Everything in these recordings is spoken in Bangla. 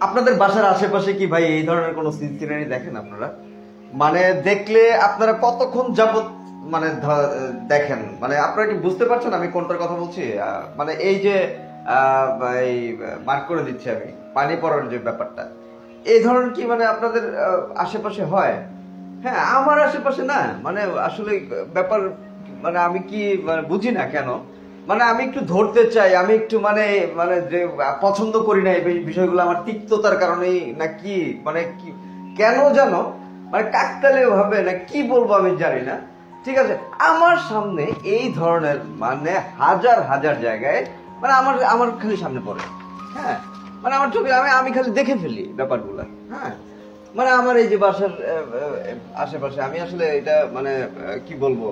আপনাদের বাসার আশেপাশে কি ভাই এই ধরনের কোনো সিনারি দেখেন আপনারা? মানে দেখলে আপনারা কতক্ষণ যাবত মানে দেখেন, মানে আপনারা কি বুঝতে পারছেন আমি কোনটার কথা বলছি? মানে এই যে এই মার্ক করে দিচ্ছি আমি পানি পড়ার যে ব্যাপারটা, এই ধরনের কি মানে আপনাদের আশেপাশে হয়? হ্যাঁ, আমার আশেপাশে না, মানে আসলে ব্যাপার মানে আমি কি মানে বুঝি না কেন, মানে আমি একটু ধরতে চাই, আমি একটু মানে মানে যে পছন্দ করি না এই বিষয়গুলো, আমার তিক্ততার কারণেই না কি মানে কি কেন জানো, মানে কাকতালে ভাবে না কি বলবো আমি জানি না। ঠিক আছে, আমার সামনে এই ধরনের মানে হাজার হাজার জায়গায় মানে আমার আমার খালি সামনে পড়ে। হ্যাঁ, মানে আমার চোখে আমি খালি দেখে ফেলি ব্যাপারগুলো। হ্যাঁ, মানে আমার এই যে বাসার আশেপাশে আমি আসলে এটা মানে কি বলবো,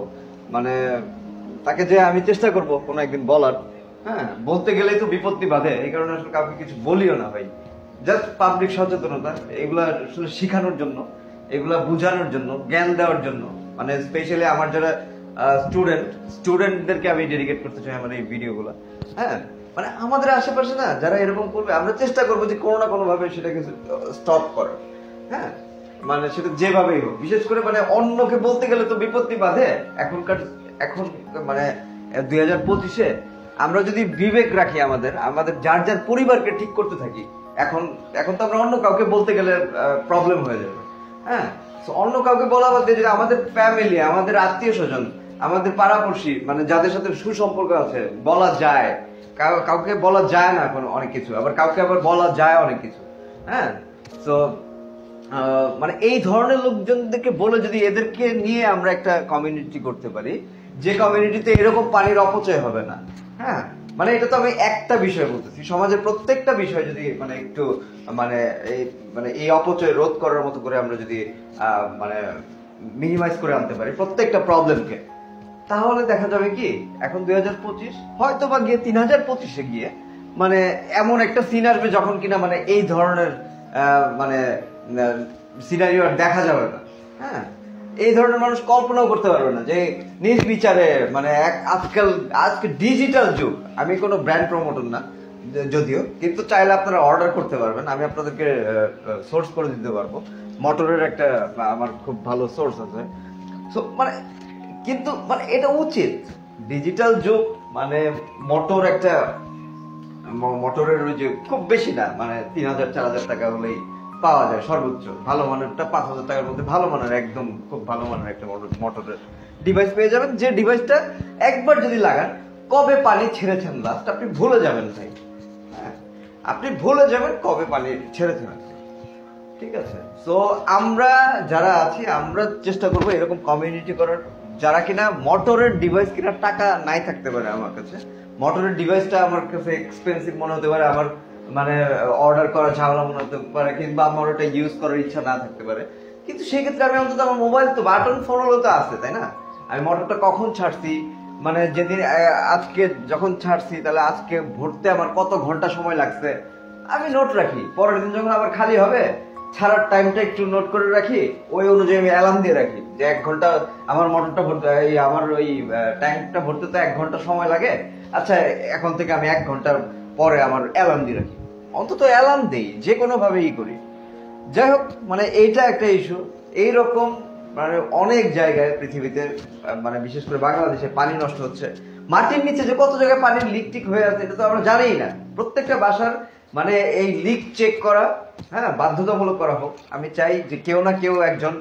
মানে তাকে যে আমি চেষ্টা করব কোনো একদিন বলার। হ্যাঁ, বলতে গেলেই তো বিপত্তি বাধে, এই কারণে আসলে কাউকে কিছু বলিও না ভাই। জাস্ট পাবলিক সচেতনতা, এগুলা আসলে শিখানোর জন্য, এগুলা বোঝানোর জন্য, জ্ঞান দেওয়ার জন্য, মানে স্পেশালি আমার যারা স্টুডেন্টদেরকে আমি ডেডিকেট করতে চাই আমার এই ভিডিওগুলো। হ্যাঁ, মানে আমাদের আশেপাশে না যারা এরকম করবে আমরা চেষ্টা করবো যে কোনো না কোনো ভাবে সেটাকে স্টপ করার। হ্যাঁ, মানে সেটা যেভাবেই হোক, বিশেষ করে মানে অন্যকে বলতে গেলে তো বিপত্তি বাধে। এখন মানে 2025-এ আমরা যদি বিবেক রাখি, আমাদের যার যার পরিবারকে ঠিক করতে থাকি, এখন এখন তো আমরা অন্য কাউকে বলতে গেলে প্রবলেম হয়ে যাবে। হ্যাঁ, অন্য কাউকে বলা বাদ দিয়ে যদি আমাদের ফ্যামিলি, আমাদের আত্মীয় স্বজন, আমাদের পাড়াপড়শি, মানে যাদের সাথে সুসম্পর্ক আছে, বলা যায়। কাউকে বলা যায় না কোনো অনেক কিছু, আবার কাউকে আবার বলা যায় অনেক কিছু। হ্যাঁ, তো মানে এই ধরনের লোকজনদেরকে বলে যদি এদেরকে নিয়ে আমরা একটা কমিউনিটি করতে পারি, যে কমিউনিটিতে এরকম পানির অপচয় হবে না। হ্যাঁ, মানে এটা তো আমি একটা বিষয় বলতেছি, সমাজের প্রত্যেকটা বিষয় যদি মানে একটু মানে এই অপচয় রোধ করার মতো করে আমরা যদি মানে মিনিমাইজ করে আনতে পারি প্রত্যেকটা প্রবলেমকে, তাহলে দেখা যাবে কি এখন 2025 হয়তো বা গিয়ে 3025-এ গিয়ে মানে এমন একটা সিন আসবে যখন কিনা মানে এই ধরনের মানে সিনারিও আর দেখা যাবে না। হ্যাঁ, এই ধরনের মানুষ কল্পনাও করতে পারবে না যে নিজ বিচারে মানে আজকে ডিজিটাল যুগ। আমি কোনো ব্র্যান্ড প্রমোটর না যদিও, কিন্তু চাইলে আপনারা অর্ডার করতে পারবেন, আমি আপনাদেরকে সোর্স করে দিতে পারবো। মোটরের একটা আমার খুব ভালো সোর্স আছে। সো মানে কিন্তু মানে এটা উচিত, ডিজিটাল যুগ মানে মোটরের ওই যে খুব বেশি না, মানে 3000-4000 টাকা হলেই পাওয়া যায় সর্বোচ্চ ভালো মানেরটা। 5000 টাকার মধ্যে ভালো মানের, একদম খুব ভালো মানের একটা মোটরের ডিভাইস পেয়ে যাবেন, যে ডিভাইসটা একবার যদি লাগান কবে পানি ছেড়েছেন লাস্ট আপনি ভুলে যাবেন ভাই। হ্যাঁ, আপনি ভুলে যাবেন কবে পানি ছেড়েছেন। ঠিক আছে, তো আমরা যারা আছি আমরা চেষ্টা করবো এরকম কমিউনিটি করার, যারা কিনা মোটরের ডিভাইস কেনার টাকা নাই থাকতে পারে। আমার কাছে মোটরের ডিভাইসটা আমার কাছে এক্সপেন্সিভ মনে হতে পারে, আমার মানে অর্ডার করা ঝামেলা মনে হতে পারে, কিংবা আমার ওটা ইউজ করার ইচ্ছা না থাকতে পারে, কিন্তু সেই ক্ষেত্রে আমি অন্তত আমার মোবাইল তো বাটন ফোন হলো তো আছে, তাই না? আমি মোটরটা কখন ছাড়ছি, মানে যেদিন আজকে যখন ছাড়ছি, তাহলে আজকে ভরতে আমার কত ঘন্টা সময় লাগছে আমি নোট রাখি। পরের দিন যখন আবার খালি হবে ছাড়ার টাইমটা একটু নোট করে রাখি, ওই অনুযায়ী আমি অ্যালার্ম দিয়ে রাখি যে 1 ঘন্টা আমার মোটরটা ভরতে, আমার ওই ট্যাঙ্কটা ভরতে তো 1 ঘন্টা সময় লাগে। আচ্ছা, এখন থেকে আমি 1 ঘন্টা পরে আমার অ্যালার্ম দিয়ে রাখি, অন্তত অ্যালার্ম দেই, যে কোনো ভাবেই করি। যাই হোক, মানে এইটা একটা ইস্যু। এইরকম মানে অনেক জায়গায় পৃথিবীতে, মানে বিশেষ করে বাংলাদেশে পানি নষ্ট হচ্ছে। মাটির নিচে যে কত জায়গায় পানির লিক টিক হয়ে আছে এটা তো আমরা জানিই না। প্রত্যেকটা বাসার মানে এই লিক চেক করা, হ্যাঁ, বাধ্যতামূলক করা হোক। আমি চাই যে কেউ না কেউ একজন